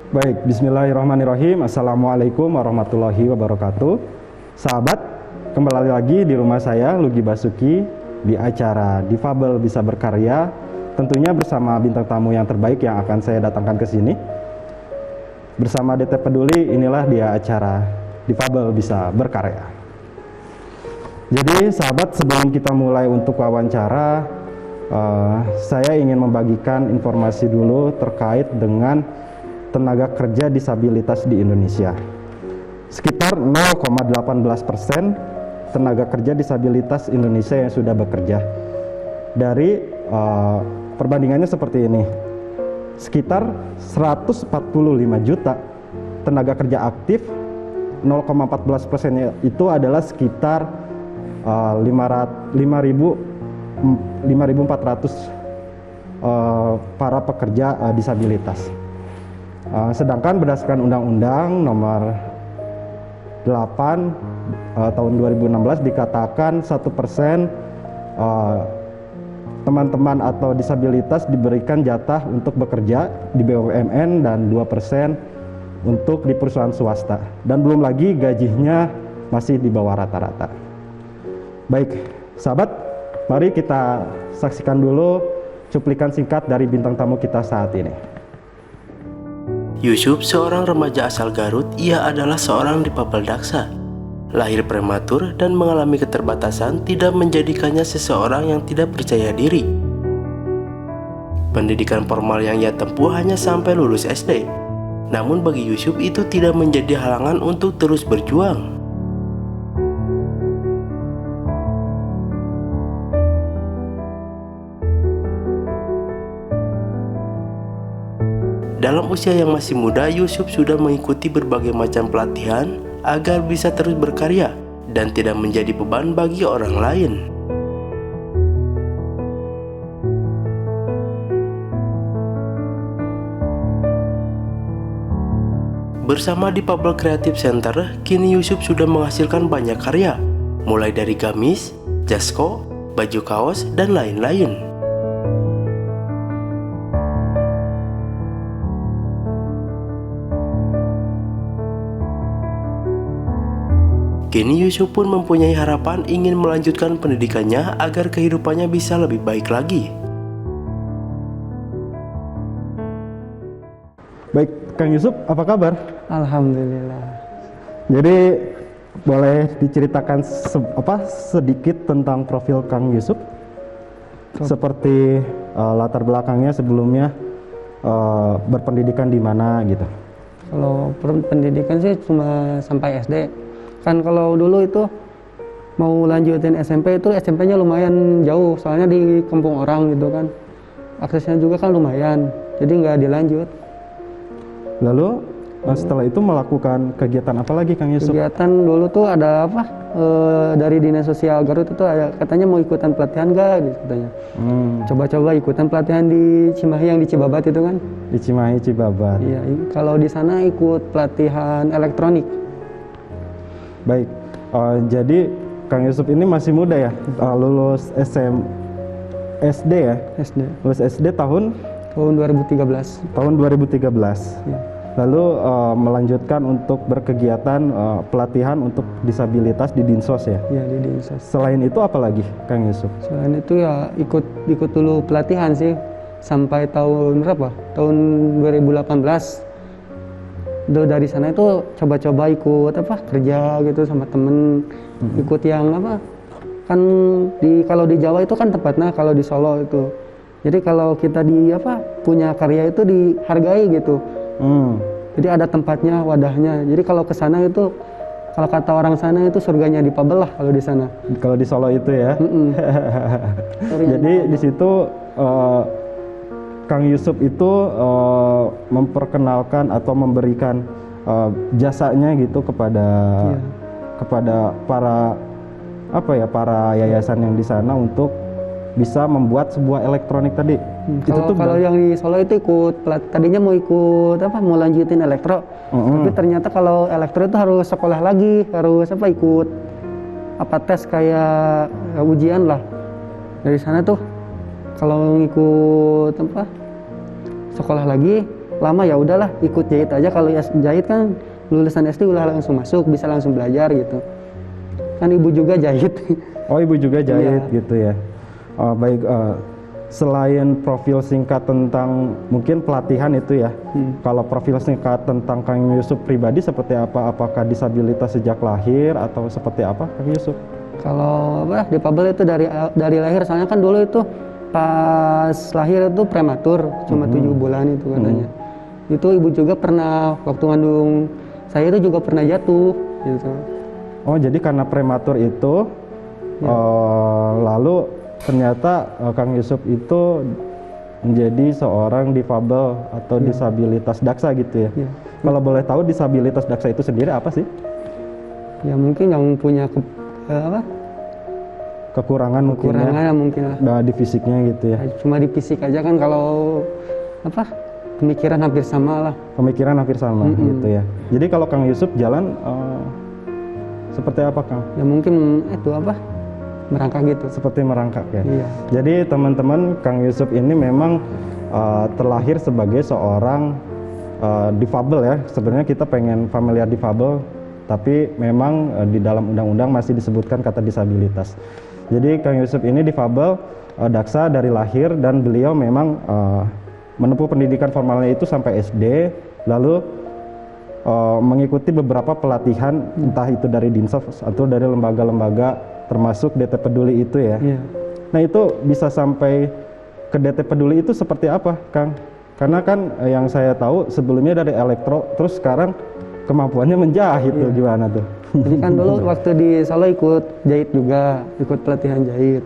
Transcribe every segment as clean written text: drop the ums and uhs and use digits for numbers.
Baik, bismillahirrahmanirrahim. Assalamualaikum warahmatullahi wabarakatuh. Sahabat, kembali lagi di rumah saya, Lugi Basuki, di acara Difabel Bisa Berkarya. Tentunya bersama bintang tamu yang terbaik yang akan saya datangkan ke sini. Bersama DT Peduli, inilah dia acara Difabel Bisa Berkarya. Jadi sahabat, sebelum kita mulai untuk wawancara, saya ingin membagikan informasi dulu terkait dengan tenaga kerja disabilitas di Indonesia. Sekitar 0,18% tenaga kerja disabilitas Indonesia yang sudah bekerja. Dari perbandingannya seperti ini. Sekitar 145 juta tenaga kerja aktif, 0,14% itu adalah sekitar 5.400 para pekerja disabilitas. Sedangkan berdasarkan Undang-Undang Nomor 8 tahun 2016 dikatakan 1% teman-teman atau disabilitas diberikan jatah untuk bekerja di BUMN dan 2% untuk di perusahaan swasta, dan belum lagi gajinya masih di bawah rata-rata. Baik, sahabat, mari kita saksikan dulu cuplikan singkat dari bintang tamu kita saat ini. Yusuf seorang remaja asal Garut. Ia adalah seorang difabel daksa. Lahir prematur dan mengalami keterbatasan tidak menjadikannya seseorang yang tidak percaya diri. Pendidikan formal yang ia tempuh hanya sampai lulus SD. Namun bagi Yusuf itu tidak menjadi halangan untuk terus berjuang. Dalam usia yang masih muda, Yusuf sudah mengikuti berbagai macam pelatihan agar bisa terus berkarya dan tidak menjadi beban bagi orang lain. Bersama Difabel Creative Center, kini Yusuf sudah menghasilkan banyak karya, mulai dari gamis, jasko, baju kaos, dan lain-lain. Kini Yusuf pun mempunyai harapan ingin melanjutkan pendidikannya agar kehidupannya bisa lebih baik lagi. Baik, Kang Yusuf, apa kabar? Alhamdulillah. Jadi boleh diceritakan sedikit tentang profil Kang Yusuf? Seperti latar belakangnya sebelumnya berpendidikan di mana gitu? Kalau pendidikan sih cuma sampai SD. Kan kalau dulu itu mau lanjutin SMP itu SMP-nya lumayan jauh, soalnya di kampung orang gitu kan. Aksesnya juga kan lumayan, jadi nggak dilanjut. Lalu setelah itu melakukan kegiatan apa lagi Kang Yusuf? Kegiatan dulu tuh ada apa? Dari Dinas Sosial Garut itu ada, katanya mau ikutan pelatihan nggak gitu katanya. Coba-coba ikutan pelatihan di Cimahi yang di Cibabat itu kan. Di Cimahi, Cibabat. Iya, kalau di sana ikut pelatihan elektronik. Baik, jadi Kang Yusuf ini masih muda ya, lulus SD ya? SD. Lulus SD tahun 2013. Tahun 2013. Ya. Lalu melanjutkan untuk berkegiatan pelatihan untuk disabilitas di Dinsos ya? Ya, di Dinsos. Selain itu apa lagi Kang Yusuf? Selain itu ya ikut dulu pelatihan sih sampai tahun berapa? Tahun 2018. Dari sana itu coba-coba ikut kerja gitu sama temen, ikut yang kan kalau di Jawa itu kan tempatnya, kalau di Solo itu, jadi kalau kita punya karya itu dihargai gitu. Jadi ada tempatnya, wadahnya, jadi kalau ke sana itu, kalau kata orang sana itu surganya difabel lah kalau di sana. Kalau di Solo itu ya. Jadi di situ Kang Yusuf itu memperkenalkan atau memberikan jasanya gitu kepada para yayasan yang di sana untuk bisa membuat sebuah elektronik tadi. Kalau yang di Solo itu tadinya mau mau lanjutin elektro, tapi ternyata kalau elektro itu harus sekolah lagi, harus ikut tes kayak ujian lah. Dari sana tuh kalau ngikut sekolah lagi lama ya udahlah ikut jahit aja. Kalau ya jahit kan lulusan SD udah langsung masuk, bisa langsung belajar gitu. Kan ibu juga jahit. Oh, ibu juga jahit Iya. gitu ya. Oh, baik. Selain profil singkat tentang mungkin pelatihan itu ya, kalau profil singkat tentang Kang Yusuf pribadi seperti apa? Apakah disabilitas sejak lahir atau seperti apa, Kang Yusuf? Kalau apa difabel itu dari lahir, soalnya kan dulu itu pas lahir itu prematur, cuma 7 bulan itu katanya. Itu ibu juga pernah waktu ngandung saya itu juga pernah jatuh gitu. Oh, jadi karena prematur itu, lalu ternyata Kang Yusuf itu menjadi seorang difabel atau disabilitas daksa gitu ya. Iya. Kalau boleh tahu disabilitas daksa itu sendiri apa sih? Ya mungkin yang punya Kekurangan mungkin ya, kekurangan mungkin lah. di fisiknya gitu ya. Cuma di fisik aja kan, kalau pemikiran hampir sama lah. Pemikiran hampir sama gitu ya. Jadi kalau Kang Yusuf jalan seperti apa, Kang? Ya mungkin itu merangkak gitu. Seperti merangkak ya. Iya. Jadi teman-teman, Kang Yusuf ini memang terlahir sebagai seorang difabel ya. Sebenarnya kita pengen familiar difabel, tapi memang di dalam undang-undang masih disebutkan kata disabilitas. Jadi Kang Yusuf ini difabel daksa dari lahir, dan beliau memang menempuh pendidikan formalnya itu sampai SD, lalu mengikuti beberapa pelatihan, entah itu dari Dinsos atau dari lembaga-lembaga termasuk DT Peduli itu ya. Iya. Nah, itu bisa sampai ke DT Peduli itu seperti apa, Kang? Karena kan yang saya tahu sebelumnya dari elektro, terus sekarang kemampuannya menjahit tuh, gimana tuh? Jadi kan dulu waktu di Solo ikut jahit juga, ikut pelatihan jahit.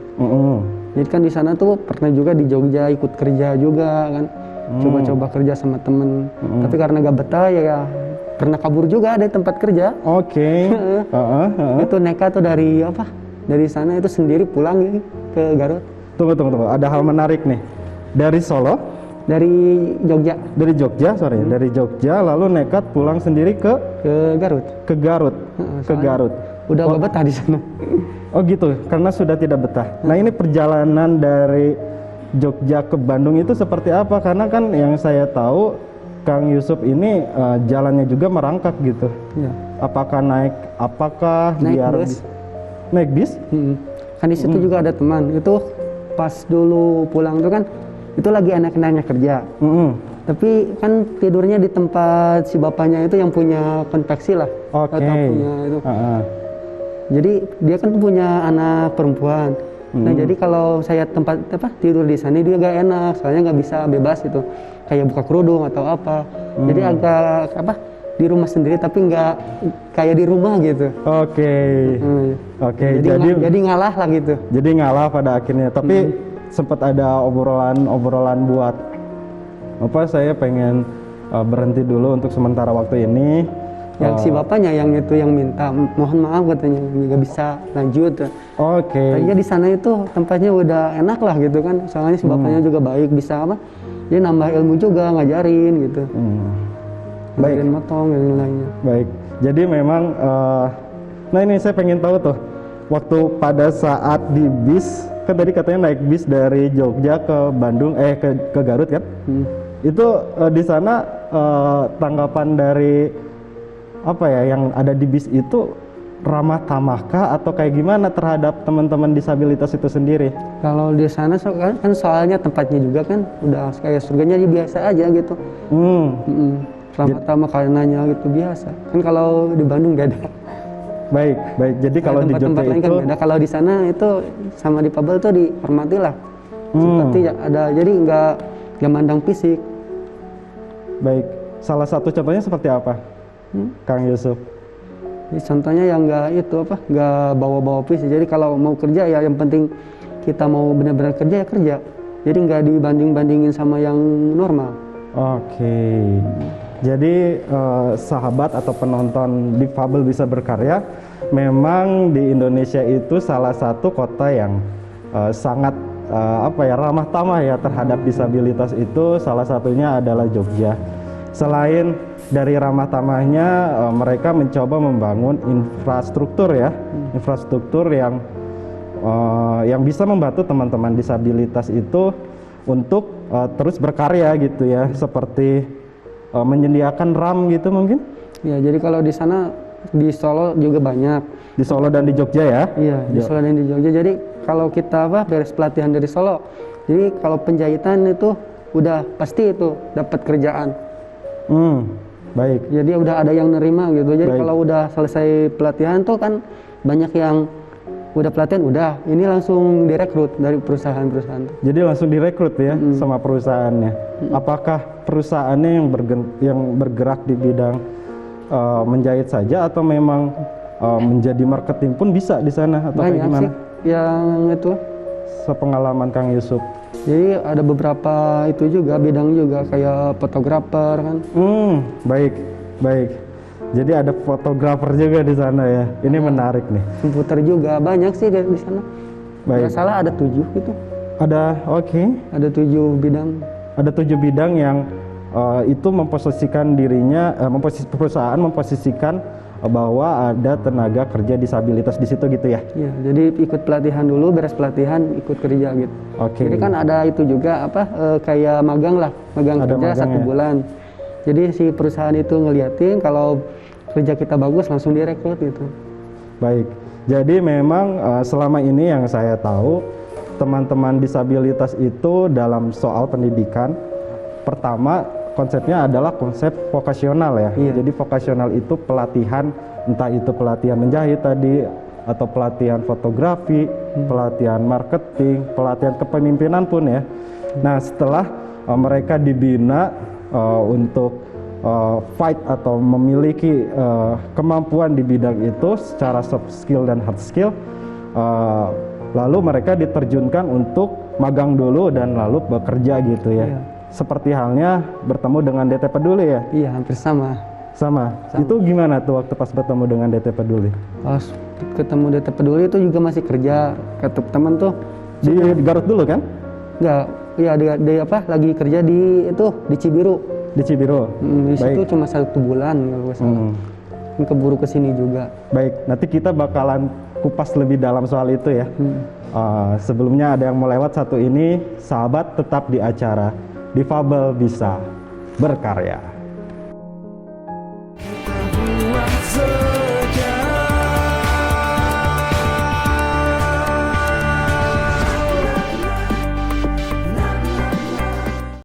Jadi kan di sana tuh pernah juga di Jogja ikut kerja juga kan, coba-coba kerja sama temen. Tapi karena gak betah ya pernah kabur juga dari tempat kerja. Oke. Itu nekat tuh dari sana itu sendiri pulang gitu ke Garut. Tunggu. Ada hal menarik nih. Dari Solo, Dari Jogja dari Jogja, lalu nekat pulang sendiri ke Garut. Garut. Ke Garut. Udah gak betah di sana. Oh gitu, karena sudah tidak betah. Nah, ini perjalanan dari Jogja ke Bandung itu seperti apa? Karena kan yang saya tahu Kang Yusuf ini jalannya juga merangkak gitu. Iya. Apakah naik Bus. Naik bis? Kan di situ juga ada teman. Itu pas dulu pulang tuh kan itu lagi enak-enaknya kerja. Tapi kan tidurnya di tempat si bapaknya itu yang punya konveksi lah. Oke. Atau punya itu. Jadi dia kan punya anak perempuan. Nah, jadi kalau saya tidur di sana dia gak enak, soalnya nggak bisa bebas itu. Kayak buka kerudung atau apa. Jadi agak di rumah sendiri tapi nggak kayak di rumah gitu. Oke. Jadi ngalah lah gitu. Jadi ngalah pada akhirnya. Tapi sempat ada obrolan buat saya pengen berhenti dulu untuk sementara waktu ini. Yang si bapaknya yang minta mohon maaf katanya nggak bisa lanjut. Oke. Tadinya di sana itu tempatnya udah enak lah gitu kan. Soalnya si bapaknya juga baik, bisa dia nambah ilmu juga, ngajarin gitu. Baik. Ngajarin motong dan lainnya. Baik. Jadi memang nah ini saya pengen tahu tuh, waktu pada saat di bis, kan tadi katanya naik bis dari Jogja ke Bandung, ke Garut kan? Itu di sana tanggapan dari yang ada di bis itu ramah tamahkah atau kayak gimana terhadap teman-teman disabilitas itu sendiri? Kalau di sana kan soalnya tempatnya juga kan udah kayak surganya, biasa aja gitu. Ramah tamah karenanya gitu biasa. Kan kalau di Bandung gak ada. Baik. Jadi kalau di Jogja tempat lain itu kan beda. Kalau di sana itu sama difabel tuh dihormati lah. Seperti ada, jadi nggak mandang fisik. Baik. Salah satu contohnya seperti apa, Kang Yusuf? Jadi contohnya yang nggak bawa-bawa fisik. Jadi kalau mau kerja ya yang penting kita mau benar-benar kerja ya kerja. Jadi nggak dibanding-bandingin sama yang normal. Oke. Jadi sahabat atau penonton difabel bisa berkarya, memang di Indonesia itu salah satu kota yang sangat ramah tamah ya terhadap disabilitas itu, salah satunya adalah Jogja. Selain dari ramah tamahnya, mereka mencoba membangun infrastruktur infrastruktur yang bisa membantu teman-teman disabilitas itu untuk terus berkarya gitu ya, seperti menyediakan RAM gitu mungkin? Ya, jadi kalau di sana di Solo juga banyak. Di Solo dan di Jogja ya? Iya, di Solo dan di Jogja. Jadi kalau kita beres pelatihan dari Solo, jadi kalau penjahitan itu udah pasti itu dapat kerjaan. Baik. Jadi udah ada yang nerima gitu. Jadi Baik. kalau udah selesai pelatihan tuh kan banyak yang udah pelatihan, udah ini langsung direkrut dari perusahaan-perusahaan tuh. Jadi langsung direkrut ya sama perusahaannya. Apakah perusahaannya yang bergerak di bidang menjahit saja atau memang menjadi marketing pun bisa di sana atau kayak Banyak gimana? sih yang itu. Sepengalaman Kang Yusuf. Jadi ada beberapa itu juga bidang juga kayak fotografer kan. Baik, baik. Jadi ada fotografer juga di sana ya. Ini menarik nih. Komputer juga banyak sih di sana. Baik. Nggak salah ada 7 gitu. Ada, oke. Ada 7 bidang. Ada 7 bidang yang itu memposisikan dirinya, perusahaan memposisikan bahwa ada tenaga kerja disabilitas di situ gitu ya. Ya, jadi ikut pelatihan dulu, beres pelatihan ikut kerja gitu. Oke. Jadi kan ada itu juga kayak magang lah, magang Ada kerja magang 1 ya? bulan. Jadi si perusahaan itu ngeliatin kalau kerja kita bagus langsung direkrut gitu. Baik. Jadi memang selama ini yang saya tahu teman-teman disabilitas itu dalam soal pendidikan pertama konsepnya adalah konsep vokasional ya. Iya. Jadi vokasional itu pelatihan, entah itu pelatihan menjahit tadi atau pelatihan fotografi, pelatihan marketing, pelatihan kepemimpinan pun ya. Nah, setelah mereka dibina untuk fight atau memiliki kemampuan di bidang itu secara soft skill dan hard skill, lalu mereka diterjunkan untuk magang dulu dan lalu bekerja gitu ya. Iya. Seperti halnya bertemu dengan DT Peduli ya? Iya, hampir sama. Sama. Itu gimana tuh waktu pas bertemu dengan DT Peduli? Pas ketemu DT Peduli itu juga masih kerja. Kata teman tuh Di Garut dulu kan? enggak, ya lagi kerja di Cibiru. Di Cibiru. Di situ Baik. cuma 1 bulan kalau nggak salah. Keburu kesini juga. Baik, nanti kita bakalan kupas lebih dalam soal itu ya. Sebelumnya ada yang mau lewat satu ini, sahabat tetap di acara Difabel Bisa Berkarya.